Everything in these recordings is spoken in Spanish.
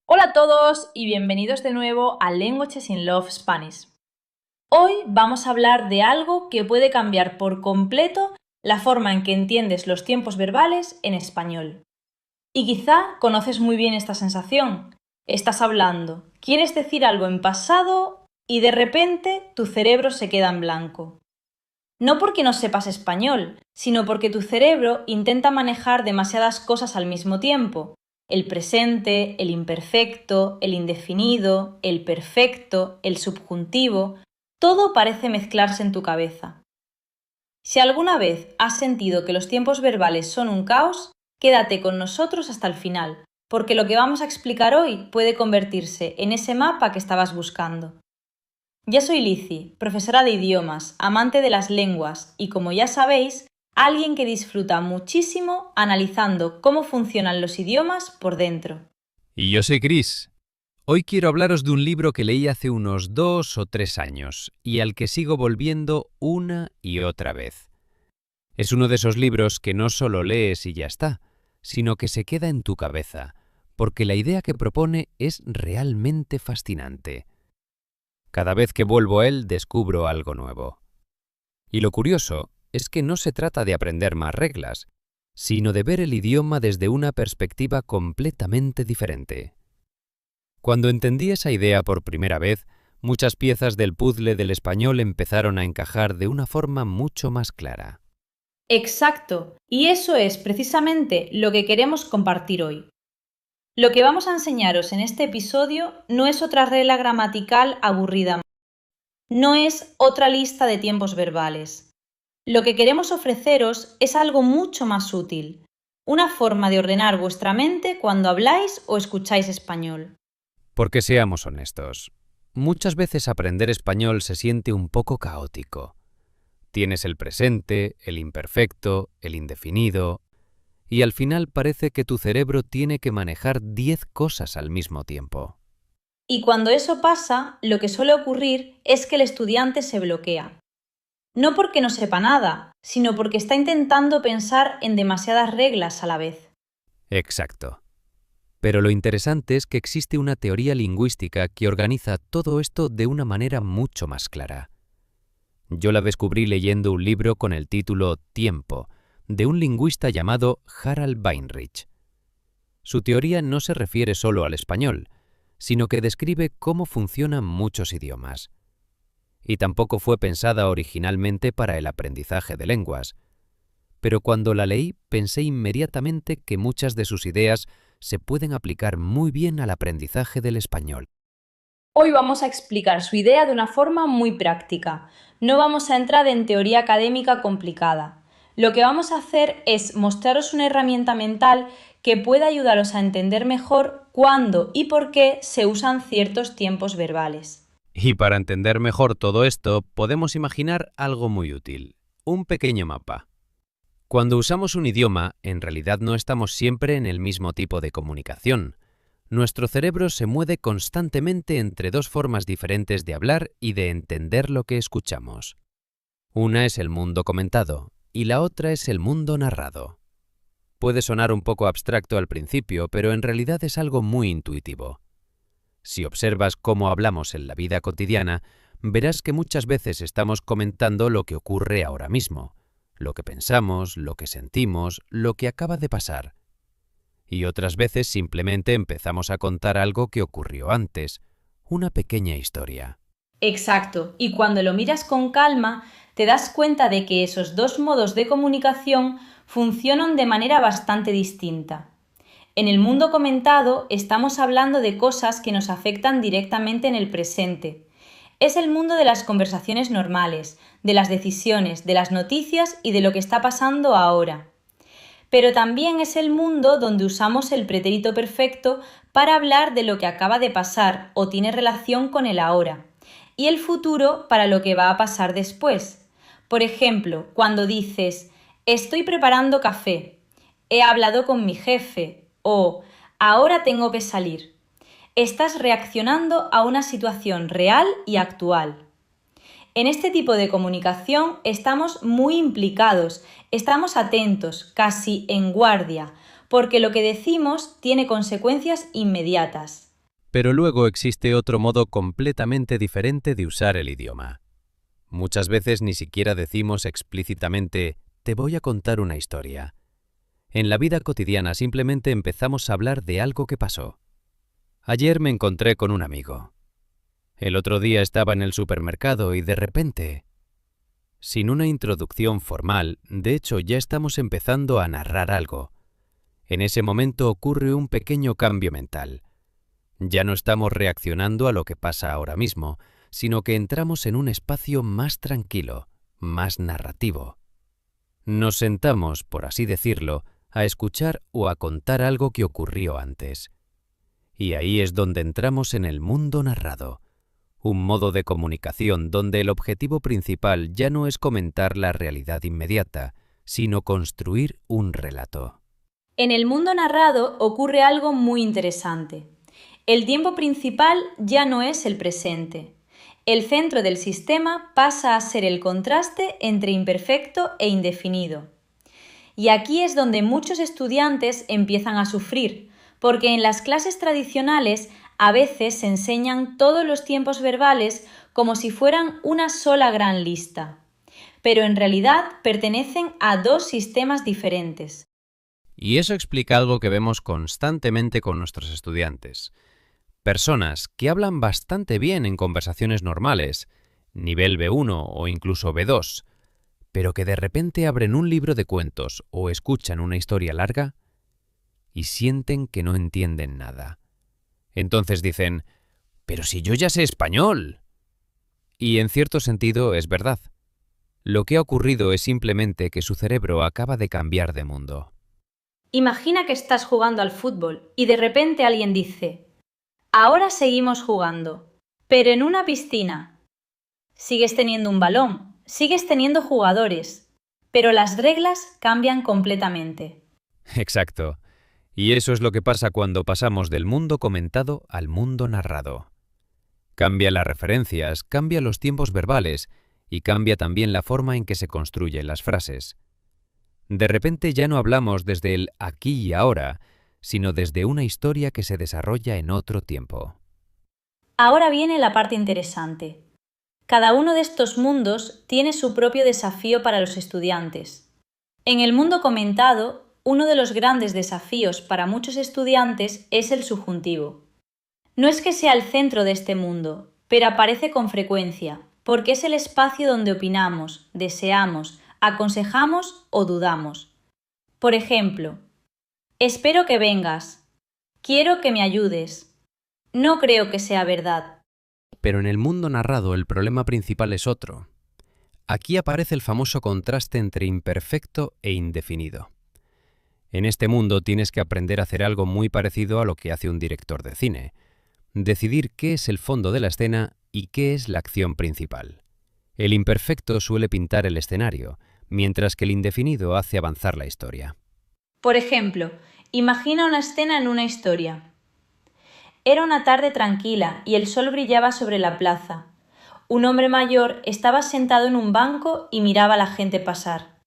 Hola a todos y bienvenidos de nuevo a Languages in Love Spanish. Hoy vamos a hablar de algo que puede cambiar por completo la forma en que entiendes los tiempos verbales en español. Y quizá conoces muy bien esta sensación. Estás hablando, quieres decir algo en pasado y de repente tu cerebro se queda en blanco. No porque no sepas español, sino porque tu cerebro intenta manejar demasiadas cosas al mismo tiempo. El presente, el imperfecto, el indefinido, el perfecto, el subjuntivo, todo parece mezclarse en tu cabeza. Si alguna vez has sentido que los tiempos verbales son un caos, quédate con nosotros hasta el final, porque lo que vamos a explicar hoy puede convertirse en ese mapa que estabas buscando. Yo soy Lizzy, profesora de idiomas, amante de las lenguas y, como ya sabéis, alguien que disfruta muchísimo analizando cómo funcionan los idiomas por dentro. Y yo soy Chris. Hoy quiero hablaros de un libro que leí hace unos 2 o 3 años y al que sigo volviendo una y otra vez. Es uno de esos libros que no solo lees y ya está, sino que se queda en tu cabeza, porque la idea que propone es realmente fascinante. Cada vez que vuelvo a él descubro algo nuevo. Y lo curioso es que no se trata de aprender más reglas, sino de ver el idioma desde una perspectiva completamente diferente. Cuando entendí esa idea por primera vez, muchas piezas del puzzle del español empezaron a encajar de una forma mucho más clara. Exacto, y eso es precisamente lo que queremos compartir hoy. Lo que vamos a enseñaros en este episodio no es otra regla gramatical aburrida, no es otra lista de tiempos verbales. Lo que queremos ofreceros es algo mucho más útil, una forma de ordenar vuestra mente cuando habláis o escucháis español. Porque seamos honestos, muchas veces aprender español se siente un poco caótico. Tienes el presente, el imperfecto, el indefinido, y al final parece que tu cerebro tiene que manejar 10 cosas al mismo tiempo. Y cuando eso pasa, lo que suele ocurrir es que el estudiante se bloquea. No porque no sepa nada, sino porque está intentando pensar en demasiadas reglas a la vez. Exacto. Pero lo interesante es que existe una teoría lingüística que organiza todo esto de una manera mucho más clara. Yo la descubrí leyendo un libro con el título Tiempo, de un lingüista llamado Harald Weinreich. Su teoría no se refiere solo al español, sino que describe cómo funcionan muchos idiomas. Y tampoco fue pensada originalmente para el aprendizaje de lenguas. Pero cuando la leí pensé inmediatamente que muchas de sus ideas se pueden aplicar muy bien al aprendizaje del español. Hoy vamos a explicar su idea de una forma muy práctica. No vamos a entrar en teoría académica complicada. Lo que vamos a hacer es mostraros una herramienta mental que pueda ayudaros a entender mejor cuándo y por qué se usan ciertos tiempos verbales. Y para entender mejor todo esto, podemos imaginar algo muy útil, un pequeño mapa. Cuando usamos un idioma, en realidad no estamos siempre en el mismo tipo de comunicación. Nuestro cerebro se mueve constantemente entre dos formas diferentes de hablar y de entender lo que escuchamos. Una es el mundo comentado y la otra es el mundo narrado. Puede sonar un poco abstracto al principio, pero en realidad es algo muy intuitivo. Si observas cómo hablamos en la vida cotidiana, verás que muchas veces estamos comentando lo que ocurre ahora mismo, lo que pensamos, lo que sentimos, lo que acaba de pasar. Y otras veces simplemente empezamos a contar algo que ocurrió antes, una pequeña historia. Exacto, y cuando lo miras con calma, te das cuenta de que esos dos modos de comunicación funcionan de manera bastante distinta. En el mundo comentado estamos hablando de cosas que nos afectan directamente en el presente. Es el mundo de las conversaciones normales, de las decisiones, de las noticias y de lo que está pasando ahora. Pero también es el mundo donde usamos el pretérito perfecto para hablar de lo que acaba de pasar o tiene relación con el ahora, y el futuro para lo que va a pasar después. Por ejemplo, cuando dices estoy preparando café, he hablado con mi jefe o ahora tengo que salir. Estás reaccionando a una situación real y actual. En este tipo de comunicación estamos muy implicados, estamos atentos, casi en guardia, porque lo que decimos tiene consecuencias inmediatas. Pero luego existe otro modo completamente diferente de usar el idioma. Muchas veces ni siquiera decimos explícitamente «te voy a contar una historia». En la vida cotidiana simplemente empezamos a hablar de algo que pasó. Ayer me encontré con un amigo. El otro día estaba en el supermercado y de repente, sin una introducción formal, de hecho ya estamos empezando a narrar algo. En ese momento ocurre un pequeño cambio mental. Ya no estamos reaccionando a lo que pasa ahora mismo, sino que entramos en un espacio más tranquilo, más narrativo. Nos sentamos, por así decirlo, a escuchar o a contar algo que ocurrió antes. Y ahí es donde entramos en el mundo narrado, un modo de comunicación donde el objetivo principal ya no es comentar la realidad inmediata, sino construir un relato. En el mundo narrado ocurre algo muy interesante. El tiempo principal ya no es el presente. El centro del sistema pasa a ser el contraste entre imperfecto e indefinido. Y aquí es donde muchos estudiantes empiezan a sufrir, porque en las clases tradicionales a veces se enseñan todos los tiempos verbales como si fueran una sola gran lista, pero en realidad pertenecen a dos sistemas diferentes. Y eso explica algo que vemos constantemente con nuestros estudiantes. Personas que hablan bastante bien en conversaciones normales, nivel B1 o incluso B2, pero que de repente abren un libro de cuentos o escuchan una historia larga y sienten que no entienden nada. Entonces dicen, «¡Pero si yo ya sé español!». Y en cierto sentido es verdad. Lo que ha ocurrido es simplemente que su cerebro acaba de cambiar de mundo. Imagina que estás jugando al fútbol y de repente alguien dice, «Ahora seguimos jugando, pero en una piscina». Sigues teniendo un balón, sigues teniendo jugadores, pero las reglas cambian completamente. Exacto. Y eso es lo que pasa cuando pasamos del mundo comentado al mundo narrado. Cambia las referencias, cambia los tiempos verbales y cambia también la forma en que se construyen las frases. De repente ya no hablamos desde el aquí y ahora, sino desde una historia que se desarrolla en otro tiempo. Ahora viene la parte interesante. Cada uno de estos mundos tiene su propio desafío para los estudiantes. En el mundo comentado, uno de los grandes desafíos para muchos estudiantes es el subjuntivo. No es que sea el centro de este mundo, pero aparece con frecuencia, porque es el espacio donde opinamos, deseamos, aconsejamos o dudamos. Por ejemplo, espero que vengas, quiero que me ayudes, no creo que sea verdad. Pero en el mundo narrado el problema principal es otro. Aquí aparece el famoso contraste entre imperfecto e indefinido. En este mundo tienes que aprender a hacer algo muy parecido a lo que hace un director de cine. Decidir qué es el fondo de la escena y qué es la acción principal. El imperfecto suele pintar el escenario, mientras que el indefinido hace avanzar la historia. Por ejemplo, imagina una escena en una historia. Era una tarde tranquila y el sol brillaba sobre la plaza. Un hombre mayor estaba sentado en un banco y miraba a la gente pasar.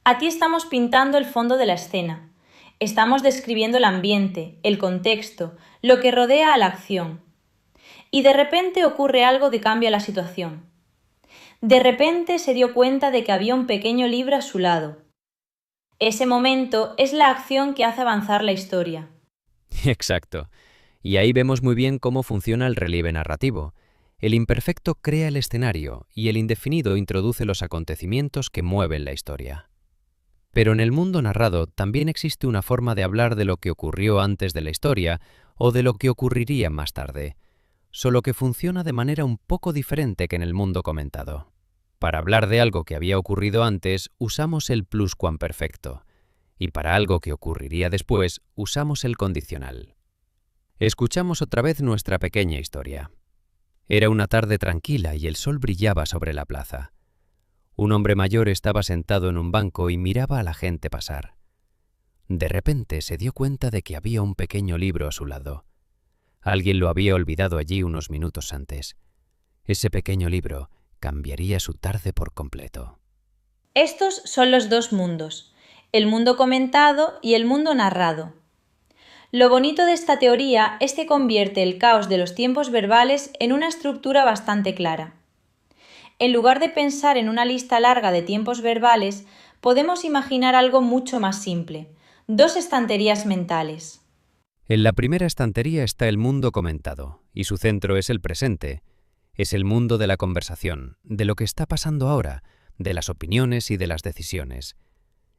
A ti estamos pintando el fondo de la escena. Estamos describiendo el ambiente, el contexto, lo que rodea a la acción. Y de repente ocurre algo que cambia la situación. De repente se dio cuenta de que había un pequeño libro a su lado. Ese momento es la acción que hace avanzar la historia. Exacto. Y ahí vemos muy bien cómo funciona el relieve narrativo. El imperfecto crea el escenario y el indefinido introduce los acontecimientos que mueven la historia. Pero en el mundo narrado también existe una forma de hablar de lo que ocurrió antes de la historia o de lo que ocurriría más tarde, solo que funciona de manera un poco diferente que en el mundo comentado. Para hablar de algo que había ocurrido antes, usamos el pluscuamperfecto, y para algo que ocurriría después, usamos el condicional. Escuchamos otra vez nuestra pequeña historia. Era una tarde tranquila y el sol brillaba sobre la plaza. Un hombre mayor estaba sentado en un banco y miraba a la gente pasar. De repente se dio cuenta de que había un pequeño libro a su lado. Alguien lo había olvidado allí unos minutos antes. Ese pequeño libro cambiaría su tarde por completo. Estos son los dos mundos, el mundo comentado y el mundo narrado. Lo bonito de esta teoría es que convierte el caos de los tiempos verbales en una estructura bastante clara. En lugar de pensar en una lista larga de tiempos verbales, podemos imaginar algo mucho más simple: dos estanterías mentales. En la primera estantería está el mundo comentado, y su centro es el presente. Es el mundo de la conversación, de lo que está pasando ahora, de las opiniones y de las decisiones.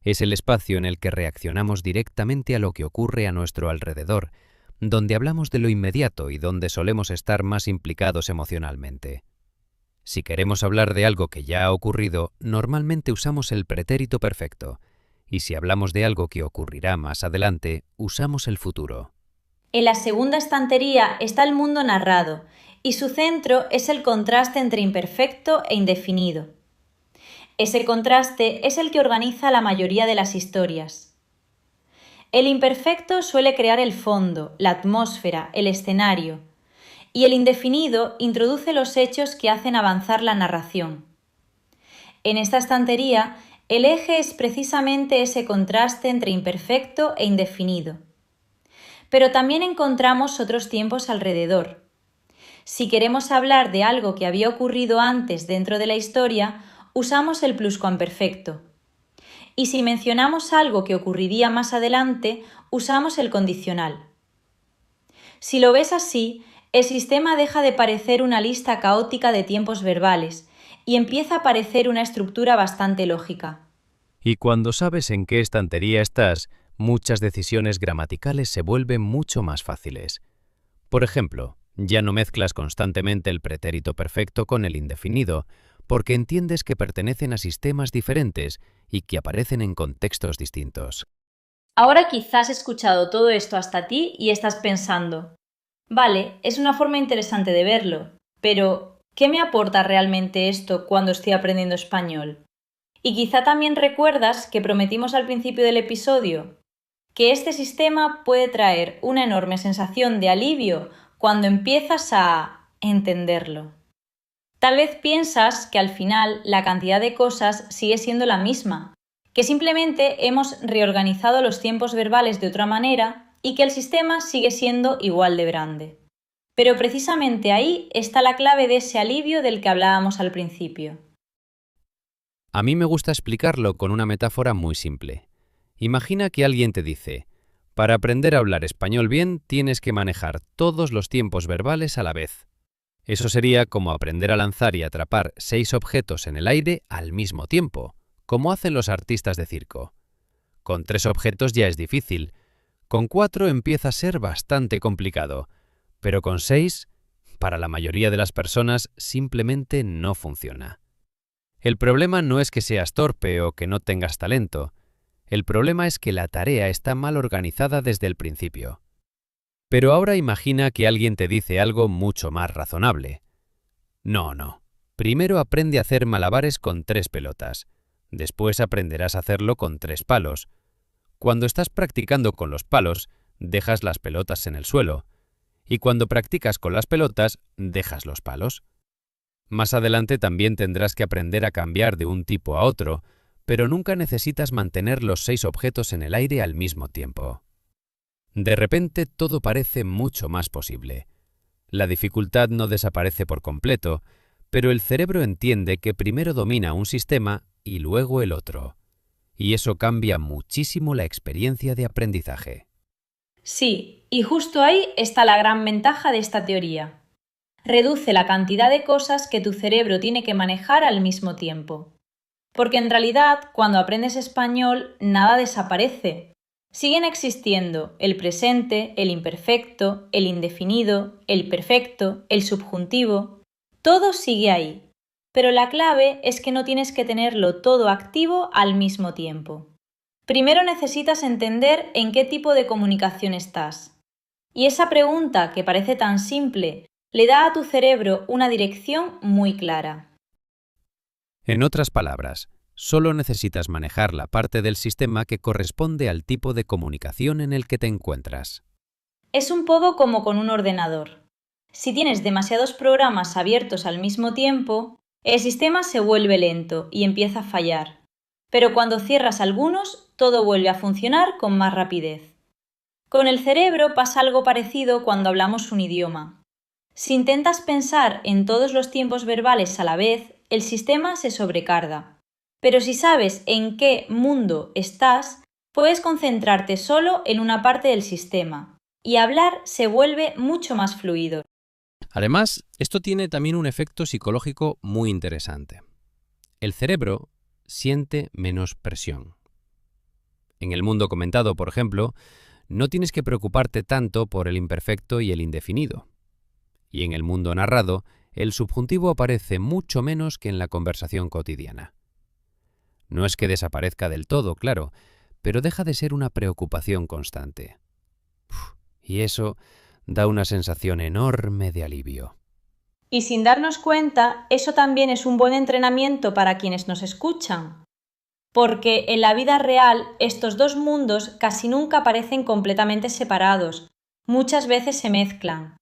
Es el espacio en el que reaccionamos directamente a lo que ocurre a nuestro alrededor, donde hablamos de lo inmediato y donde solemos estar más implicados emocionalmente. Si queremos hablar de algo que ya ha ocurrido, normalmente usamos el pretérito perfecto, y si hablamos de algo que ocurrirá más adelante, usamos el futuro. En la segunda estantería está el mundo narrado, y su centro es el contraste entre imperfecto e indefinido. Ese contraste es el que organiza la mayoría de las historias. El imperfecto suele crear el fondo, la atmósfera, el escenario, y el indefinido introduce los hechos que hacen avanzar la narración. En esta estantería, el eje es precisamente ese contraste entre imperfecto e indefinido. Pero también encontramos otros tiempos alrededor. Si queremos hablar de algo que había ocurrido antes dentro de la historia, usamos el pluscuamperfecto. Y si mencionamos algo que ocurriría más adelante, usamos el condicional. Si lo ves así, el sistema deja de parecer una lista caótica de tiempos verbales y empieza a parecer una estructura bastante lógica. Y cuando sabes en qué estantería estás, muchas decisiones gramaticales se vuelven mucho más fáciles. Por ejemplo, ya no mezclas constantemente el pretérito perfecto con el indefinido, porque entiendes que pertenecen a sistemas diferentes y que aparecen en contextos distintos. Ahora quizás has escuchado todo esto hasta ti y estás pensando: vale, es una forma interesante de verlo, pero ¿qué me aporta realmente esto cuando estoy aprendiendo español? Y quizá también recuerdas que prometimos al principio del episodio que este sistema puede traer una enorme sensación de alivio cuando empiezas a entenderlo. Tal vez piensas que al final la cantidad de cosas sigue siendo la misma, que simplemente hemos reorganizado los tiempos verbales de otra manera y que el sistema sigue siendo igual de grande. Pero precisamente ahí está la clave de ese alivio del que hablábamos al principio. A mí me gusta explicarlo con una metáfora muy simple. Imagina que alguien te dice: para aprender a hablar español bien tienes que manejar todos los tiempos verbales a la vez. Eso sería como aprender a lanzar y atrapar 6 objetos en el aire al mismo tiempo, como hacen los artistas de circo. Con 3 objetos ya es difícil, con 4 empieza a ser bastante complicado, pero con 6, para la mayoría de las personas, simplemente no funciona. El problema no es que seas torpe o que no tengas talento. El problema es que la tarea está mal organizada desde el principio. Pero ahora imagina que alguien te dice algo mucho más razonable. No. Primero aprende a hacer malabares con 3 pelotas. Después aprenderás a hacerlo con 3 palos. Cuando estás practicando con los palos, dejas las pelotas en el suelo. Y cuando practicas con las pelotas, dejas los palos. Más adelante también tendrás que aprender a cambiar de un tipo a otro, pero nunca necesitas mantener los 6 objetos en el aire al mismo tiempo. De repente todo parece mucho más posible. La dificultad no desaparece por completo, pero el cerebro entiende que primero domina un sistema y luego el otro. Y eso cambia muchísimo la experiencia de aprendizaje. Sí, y justo ahí está la gran ventaja de esta teoría. Reduce la cantidad de cosas que tu cerebro tiene que manejar al mismo tiempo. Porque en realidad, cuando aprendes español, nada desaparece. Siguen existiendo el presente, el imperfecto, el indefinido, el perfecto, el subjuntivo. Todo sigue ahí. Pero la clave es que no tienes que tenerlo todo activo al mismo tiempo. Primero necesitas entender en qué tipo de comunicación estás. Y esa pregunta, que parece tan simple, le da a tu cerebro una dirección muy clara. En otras palabras, solo necesitas manejar la parte del sistema que corresponde al tipo de comunicación en el que te encuentras. Es un poco como con un ordenador. Si tienes demasiados programas abiertos al mismo tiempo, el sistema se vuelve lento y empieza a fallar. Pero cuando cierras algunos, todo vuelve a funcionar con más rapidez. Con el cerebro pasa algo parecido cuando hablamos un idioma. Si intentas pensar en todos los tiempos verbales a la vez, el sistema se sobrecarga. Pero si sabes en qué mundo estás, puedes concentrarte solo en una parte del sistema, y hablar se vuelve mucho más fluido. Además, esto tiene también un efecto psicológico muy interesante. El cerebro siente menos presión. En el mundo comentado, por ejemplo, no tienes que preocuparte tanto por el imperfecto y el indefinido. Y en el mundo narrado, el subjuntivo aparece mucho menos que en la conversación cotidiana. No es que desaparezca del todo, claro, pero deja de ser una preocupación constante. Y eso da una sensación enorme de alivio. Y sin darnos cuenta, eso también es un buen entrenamiento para quienes nos escuchan. Porque en la vida real estos dos mundos casi nunca parecen completamente separados, muchas veces se mezclan.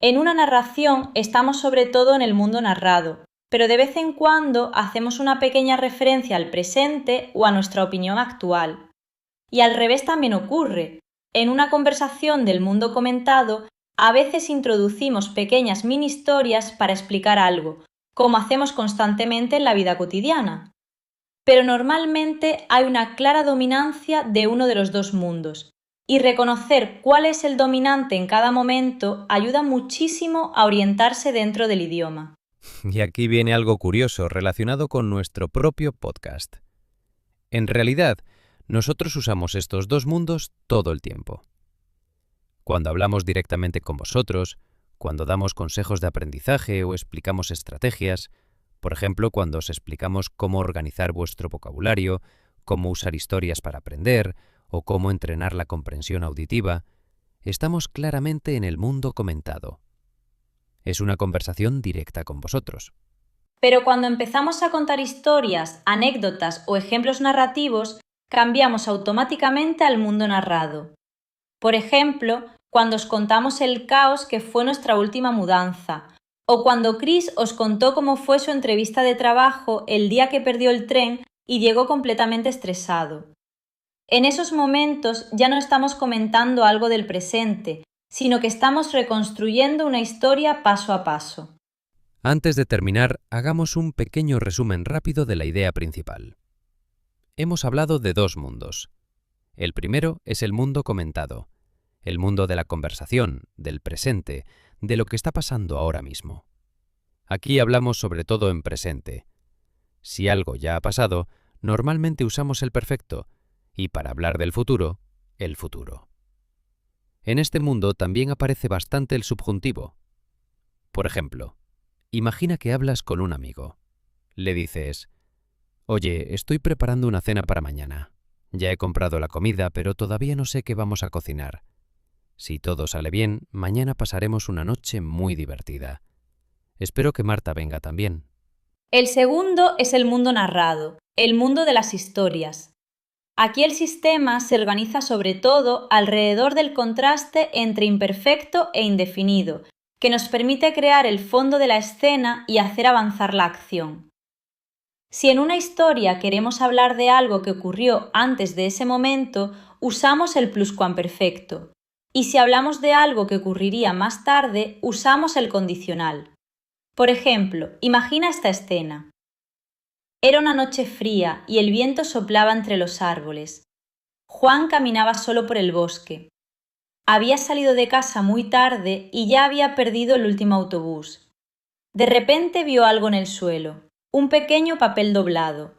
En una narración estamos sobre todo en el mundo narrado, pero de vez en cuando hacemos una pequeña referencia al presente o a nuestra opinión actual. Y al revés también ocurre. En una conversación del mundo comentado, a veces introducimos pequeñas mini historias para explicar algo, como hacemos constantemente en la vida cotidiana. Pero normalmente hay una clara dominancia de uno de los dos mundos, y reconocer cuál es el dominante en cada momento ayuda muchísimo a orientarse dentro del idioma. Y aquí viene algo curioso relacionado con nuestro propio podcast. En realidad, nosotros usamos estos dos mundos todo el tiempo. Cuando hablamos directamente con vosotros, cuando damos consejos de aprendizaje o explicamos estrategias, por ejemplo, cuando os explicamos cómo organizar vuestro vocabulario, cómo usar historias para aprender o cómo entrenar la comprensión auditiva, estamos claramente en el mundo comentado. Es una conversación directa con vosotros. Pero cuando empezamos a contar historias, anécdotas o ejemplos narrativos, cambiamos automáticamente al mundo narrado. Por ejemplo, cuando os contamos el caos que fue nuestra última mudanza, o cuando Chris os contó cómo fue su entrevista de trabajo el día que perdió el tren y llegó completamente estresado. En esos momentos ya no estamos comentando algo del presente, sino que estamos reconstruyendo una historia paso a paso. Antes de terminar, hagamos un pequeño resumen rápido de la idea principal. Hemos hablado de dos mundos. El primero es el mundo comentado, el mundo de la conversación, del presente, de lo que está pasando ahora mismo. Aquí hablamos sobre todo en presente. Si algo ya ha pasado, normalmente usamos el perfecto, y para hablar del futuro, el futuro. En este mundo también aparece bastante el subjuntivo. Por ejemplo, imagina que hablas con un amigo. Le dices: «Oye, estoy preparando una cena para mañana. Ya he comprado la comida, pero todavía no sé qué vamos a cocinar. Si todo sale bien, mañana pasaremos una noche muy divertida. Espero que Marta venga también». El segundo es el mundo narrado, el mundo de las historias. Aquí el sistema se organiza sobre todo alrededor del contraste entre imperfecto e indefinido, que nos permite crear el fondo de la escena y hacer avanzar la acción. Si en una historia queremos hablar de algo que ocurrió antes de ese momento, usamos el pluscuamperfecto. Y si hablamos de algo que ocurriría más tarde, usamos el condicional. Por ejemplo, imagina esta escena. Era una noche fría y el viento soplaba entre los árboles. Juan caminaba solo por el bosque. Había salido de casa muy tarde y ya había perdido el último autobús. De repente vio algo en el suelo, un pequeño papel doblado.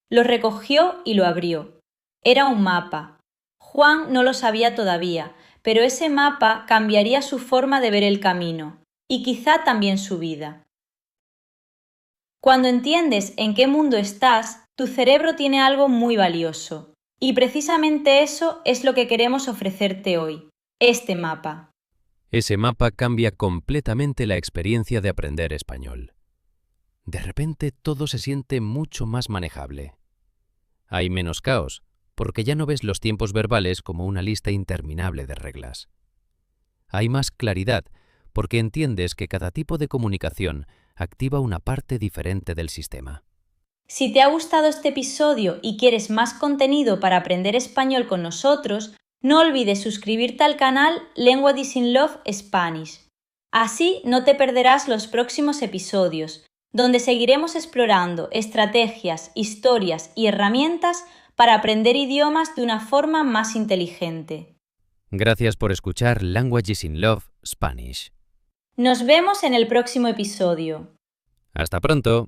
Lo recogió y lo abrió. Era un mapa. Juan no lo sabía todavía, pero ese mapa cambiaría su forma de ver el camino, y quizá también su vida. Cuando entiendes en qué mundo estás, tu cerebro tiene algo muy valioso, y precisamente eso es lo que queremos ofrecerte hoy, este mapa. Ese mapa cambia completamente la experiencia de aprender español. De repente todo se siente mucho más manejable. Hay menos caos, porque ya no ves los tiempos verbales como una lista interminable de reglas. Hay más claridad, porque entiendes que cada tipo de comunicación activa una parte diferente del sistema. Si te ha gustado este episodio y quieres más contenido para aprender español con nosotros, No olvides suscribirte al canal Languages in Love Spanish. Así no te perderás los próximos episodios, donde seguiremos explorando estrategias, historias y herramientas para aprender idiomas de una forma más inteligente. Gracias por escuchar Languages in Love Spanish. Nos vemos en el próximo episodio. Hasta pronto.